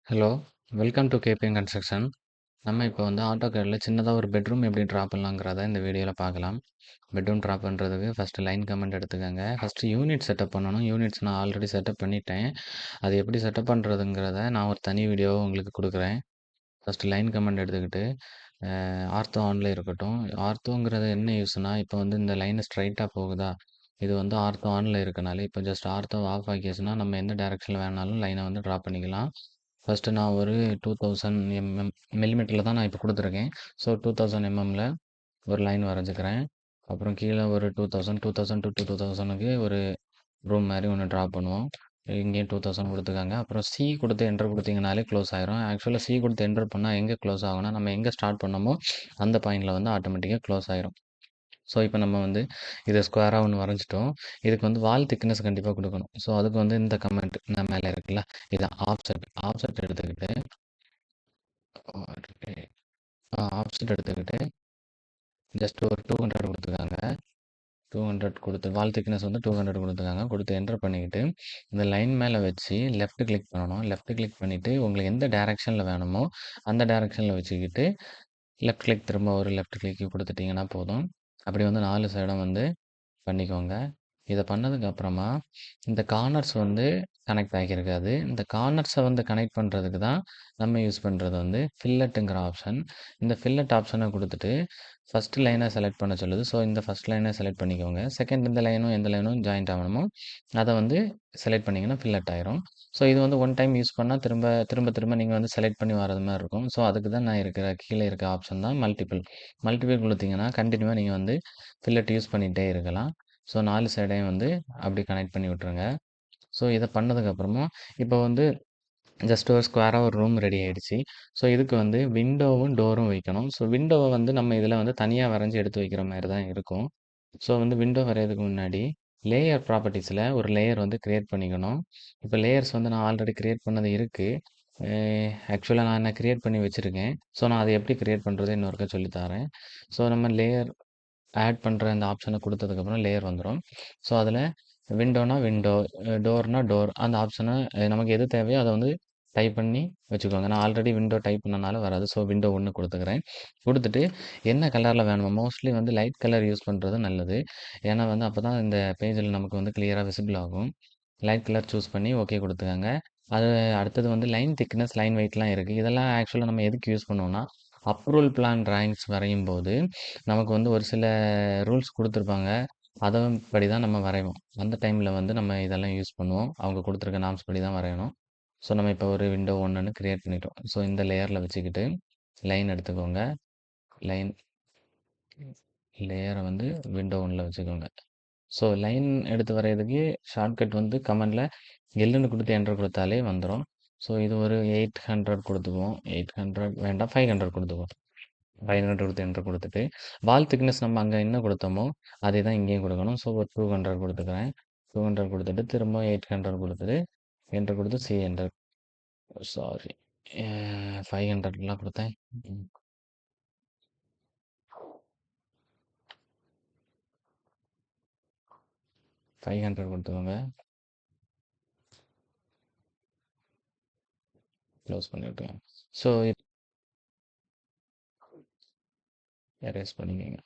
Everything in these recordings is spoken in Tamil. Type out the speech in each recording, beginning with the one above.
Hello! Welcome to KPN construction. நம்ம இப்போ வந்து ஆட்டோகேட்ல சின்னதா ஒரு பெட்ரூம் எப்படி ட்ரா பண்ணலாங்கிறத இந்த வீடியோல பார்க்கலாம். பெட்ரூம் ட்ரா பண்ணுறதுக்கு ஃபர்ஸ்ட்டு லைன் கமெண்ட் எடுத்துக்கங்க. ஃபர்ஸ்ட்டு யூனிட் செட்டப் பண்ணணும். யூனிட்ஸ் நான் ஆல்ரெடி செட்டப் பண்ணிட்டேன். அது எப்படி செட்டப் பண்ணுறதுங்கிறத நான் ஒரு தனி வீடியோவா உங்களுக்கு குடுக்குறேன். ஃபர்ஸ்ட்டு லைன் கமெண்ட் எடுத்துக்கிட்டு, ஆர்த்தோ ஆன்ல இருக்கட்டும். ஆர்த்தோங்கிறது என்ன யூஸ்னா, இப்போ வந்து இந்த லைன் ஸ்ட்ரெய்ட்டா போகுதா, இது வந்து ஆர்த்தோ ஆன்ல இருக்கனால, இப்போ ஜஸ்ட் ஆர்த்தோவ ஆஃப் ஆக்கியாச்சுன்னா, நம்ம எந்த டைரக்ஷன்ல வேணாலும் லைன வந்து ட்ரா பண்ணிக்கலாம். ஃபர்ஸ்ட்டு நான் ஒரு 2000 மில்லிமீட்டர்ல தான் நான் இப்போ குடுத்துருக்கேன். ஸோ 2000 எம்எம்ல ஒரு லைன் வரைஞ்சுக்கிறேன். அப்புறம் கீழ ஒரு 2000, 2000 டூ 2000க்கு ஒரு ரூம் மாரி ஒண்ணு ட்ரா பண்ணுவோம். இங்கேயும் 2000 குடுத்துக்கங்க. அப்புறம் சி குடுத்து என்டர் குடுத்தீங்கனாலே க்ளோஸ் ஆயிரும். ஆக்சுவலா சி குடுத்து என்டர் பண்ணா எங்க க்ளோஸ் ஆகும்னா, நம்ம எங்க ஸ்டார்ட் பண்ணோமோ, அந்த பாயிண்ட்ல வந்து ஆட்டோமேட்டிக்கா க்ளோஸ் ஆயிரும். ஸோ, இப்ப நம்ம வந்து இத ஸ்கொயரா ஒண்ணு வரைஞ்சுட்டோம். இதுக்கு வந்து வால் திக்னெஸ் கண்டிப்பா குடுக்கணும். ஸோ, அதுக்கு வந்து இந்த கமெண்ட் மேல இருக்குல்ல, இதான் ஆஃப்செட். ஆஃப்செட் எடுத்துக்கிட்டு ஆஃப்செட் எடுத்துக்கிட்டு ஜஸ்ட் ஒரு 200 குடுத்துக்கங்க. 200 குடுத்து வால் திக்னெஸ் வந்து 200 குடுத்துக்கங்க. குடுத்து என்டர் பண்ணிக்கிட்டு, இந்த லைன் மேல வச்சு லெஃப்ட் கிளிக் பண்ணணும். லெஃப்ட் கிளிக் பண்ணிட்டு, உங்களுக்கு எந்த டைரக்ஷன்ல வேணுமோ, அந்த டைரக்ஷன்ல வச்சுக்கிட்டு, லெஃப்ட் கிளிக் திரும்ப ஒரு லெஃப்ட் கிளிக் குடுத்துட்டீங்கன்னா போதும். அப்படி வந்து 4 சைடும் வந்து பண்ணிக்கோங்க. இத பண்ணதுக்கு அப்புறமா, இந்த கார்னர்ஸ் வந்து கனெக்ட் ஆகியிருக்காது. இந்த கார்னர்ஸ வந்து கனெக்ட் பண்றதுக்கு தான் நம்ம யூஸ் பண்றது வந்து ஃபில்லட்டுங்கிற ஆப்ஷன். இந்த ஃபில்லட் ஆப்ஷன குடுத்துட்டு, ஃபர்ஸ்ட் லைன செலக்ட் பண்ண சொல்லுது. ஸோ, இந்த ஃபர்ஸ்ட் லைன செலக்ட் பண்ணிக்கோங்க. செகண்ட் இந்த லைனும் எந்த லைனும் ஜாயிண்ட் ஆகணுமோ, அத வந்து செலக்ட் பண்ணீங்கன்னா ஃபில்லட் ஆயிரும். ஸோ, இது வந்து ஒன் டைம் யூஸ் பண்ணா திரும்ப திரும்ப திரும்ப நீங்க வந்து செலக்ட் பண்ணி வர்றது மாரி இருக்கும். ஸோ, அதுக்கு தான் நான் இருக்கிற கீழ இருக்க ஆப்ஷன் தான் மல்டிபிள். மல்டிபிள் குடுத்தீங்கன்னா, கன்டினியூவா நீங்க வந்து ஃபில்லட் யூஸ் பண்ணிட்டே இருக்கலாம். ஸோ 4 சைடையும் வந்து அப்படி கனெக்ட் பண்ணி விட்டுருங்க. ஸோ இத பண்ணதுக்கப்புறமா, இப்போ வந்து ஜஸ்ட் ஒரு ஸ்கொயரா ஒரு ரூம் ரெடி ஆயிடுச்சு. ஸோ இதுக்கு வந்து விண்டோவும், டோரும் வைக்கணும். ஸோ விண்டோவ வந்து நம்ம இதில வந்து தனியா வரைஞ்சு எடுத்து வைக்கிற மாரி தான் இருக்கும். ஸோ வந்து விண்டோ வரையறதுக்கு முன்னாடி, லேயர் ப்ராப்பர்ட்டீஸ்ல ஒரு லேயர் வந்து கிரியேட் பண்ணிக்கணும். இப்போ லேயர்ஸ் வந்து நான் ஆல்ரெடி கிரியேட் பண்ணது இருக்கு. அ ஆக்சுவலா நான் என்ன கிரியேட் பண்ணி வச்சிருக்கேன். ஸோ நான் அத எப்படி கிரியேட் பண்றது இன்னொருக்கா சொல்லி தாரேன். ஸோ நம்ம லேயர் ஆட் பண்ற அந்த ஆப்ஷன குடுத்ததுக்கப்புறம் லேயர் வந்துரும். ஸோ, அதில விண்டோனா விண்டோ, டோர்னா டோர் அந்த ஆப்ஷன நமக்கு எது தேவையோ அத வந்து டைப் பண்ணி வச்சுக்கோங்க. நான் ஆல்ரெடி விண்டோ டைப் பண்ணனால வராது. So, window 1 குடுத்துக்கிறேன். குடுத்துட்டு என்ன கலர்ல வேணுமோ மோஸ்ட்லி வந்து லைட் கலர் யூஸ் பண்றது நல்லது. ஏன்னா வந்து அப்பதான் இந்த பேஜ்ல நமக்கு வந்து கிளியரா விசிபிள் ஆகும். லைட் கலர் சூஸ் பண்ணி ஓகே குடுத்துக்கங்க. அது அடுத்தது வந்து லைன் திக்னெஸ், லைன் வெயிட்லாம் இருக்கு. இதெல்லாம் ஆக்சுவலா நம்ம எதுக்கு யூஸ் பண்ணுவோம்னா, அப்ரூவல் பிளான் டிராயிங்ஸ் வரையும்போது, நமக்கு வந்து ஒரு சில ரூல்ஸ் குடுத்துருப்பாங்க. அதன்படி தான் நம்ம வரைவோம். அந்த டைம்ல வந்து நம்ம இதெல்லாம் யூஸ் பண்ணுவோம். அவங்க குடுத்துருக்க நார்ம்ஸ் படி தான் வரையணும். ஸோ, நம்ம இப்போ ஒரு விண்டோ 1ன்னு கிரியேட் பண்ணிட்டோம். ஸோ, இந்த லேயர்ல வச்சுக்கிட்டு, லைன் எடுத்துக்கோங்க. லைன் லேயர வந்து விண்டோ 1ல வச்சுக்கோங்க. ஸோ, லைன் எடுத்து வரையறதுக்கு ஷார்ட்கட் வந்து கமாண்ட்ல எல்லுன்னு குடுத்து என்டர் குடுத்தாலே வந்துரும். ஸோ, இது ஒரு 800 குடுத்துக்குவோம். 800 வேண்டாம் 500 குடுத்துக்குவோம். 500 குடுத்து என்டர் குடுத்துட்டு, வால் திக்னெஸ் நம்ம அங்க என்ன குடுத்தோமோ, அதே தான் இங்கேயும் குடுக்கணும். ஸோ, ஒரு 200 குடுத்துக்கிறேன். 200 குடுத்துட்டு, திரும்ப 800 குடுத்துட்டு, என்டர் குடுத்து என்டர் சாரி 500லாம் குடுத்தேன். ம். 500 குடுத்துக்கோங்க. க்ளோஸ் பண்ணி விட்டுருங்க. ஸோ, எரேஸ் பண்ணிக்கங்க.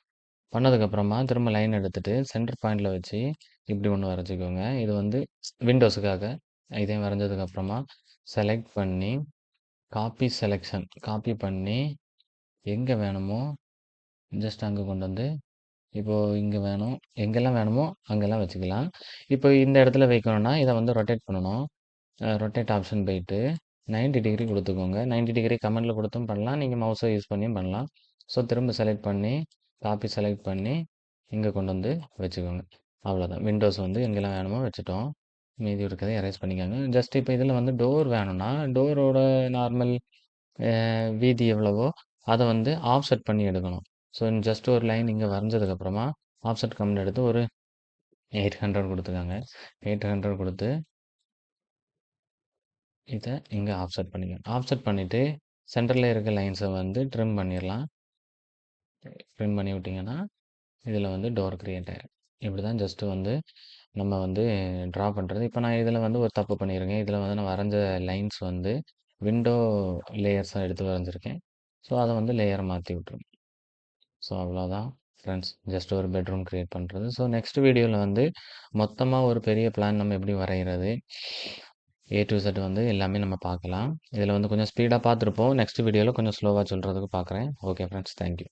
பண்ணதுக்கப்புறமா திரும்ப லைன் எடுத்துட்டு சென்டர் பாயிண்ட்ல வச்சு இப்படி ஒன்று வரைஞ்சிக்கோங்க. இது வந்து விண்டோஸுக்காக. இதையும் வரைஞ்சதுக்கப்புறமா செலக்ட் பண்ணி காப்பி செலெக்ஷன் காப்பி பண்ணி எங்கே வேணுமோ ஜஸ்ட் அங்கே கொண்டு வந்து இப்போ இங்கே வேணும் எங்கெல்லாம் வேணுமோ அங்கெல்லாம் வச்சுக்கலாம். இப்போ இந்த இடத்துல வைக்கணும்னா இதை வந்து ரொட்டேட் பண்ணணும். ரொட்டேட் ஆப்ஷன் போயிட்டு 90 டிகிரி கொடுத்துக்கோங்க. 90 டிகிரி கமெண்டில் கொடுத்தும் பண்ணலாம். நீங்கள் மவுஸை யூஸ் பண்ணியும் பண்ணலாம். ஸோ திரும்ப செலக்ட் பண்ணி காப்பி செலக்ட் பண்ணி இங்கே கொண்டு வந்து வச்சுக்கோங்க. அவ்வளோதான். விண்டோஸ் வந்து எங்கெல்லாம் வேணுமோ வச்சுட்டோம். மீதி இருக்கிறத எரேஸ் பண்ணிக்கோங்க. ஜஸ்ட் இப்போ இதில் வந்து டோர் வேணும்னா டோரோட நார்மல் வீதி எவ்வளவோ அதை வந்து ஆஃப்செட் பண்ணி எடுக்கணும். ஸோ ஜஸ்ட் ஒரு லைன் இங்கே வரைஞ்சதுக்கப்புறமா ஆஃப்செட் கமெண்ட் எடுத்து ஒரு 800 கொடுத்துக்கோங்க. 800 கொடுத்து இதை இங்கே ஆஃப்செட் பண்ணிக்கணும். ஆஃப்செட் பண்ணிவிட்டு சென்டரில் இருக்க லைன்ஸை வந்து ட்ரிம் பண்ணிடலாம். ட்ரிம் பண்ணி விட்டிங்கன்னா இதில் வந்து டோர் கிரியேட் ஆகிடும். இப்படி தான் ஜஸ்ட்டு வந்து நம்ம வந்து ட்ரா பண்ணுறது. இப்போ நான் இதில் வந்து ஒரு தப்பு பண்ணியிருக்கேன். இதில் வந்து நான் வரைஞ்ச லைன்ஸ் வந்து விண்டோ லேயர்ஸாக எடுத்து வரைஞ்சிருக்கேன். ஸோ அதை வந்து லேயரை மாற்றி விட்ருங்க. ஸோ அவ்வளோதான் ஃப்ரெண்ட்ஸ், ஜஸ்ட் ஒரு பெட்ரூம் க்ரியேட் பண்ணுறது. ஸோ நெக்ஸ்ட் வீடியோவில் வந்து மொத்தமாக ஒரு பெரிய பிளான் நம்ம எப்படி வரைகிறது, A to Z வந்து எல்லாமே நம்ம பார்க்கலாம். இதில் வந்து கொஞ்சம் ஸ்பீடாக பார்த்துருப்போம். நெக்ஸ்ட் வீடியோவில் கொஞ்சம் ஸ்லோவாக சொல்கிறதுக்கு பார்க்குறேன். Okay friends, thank you.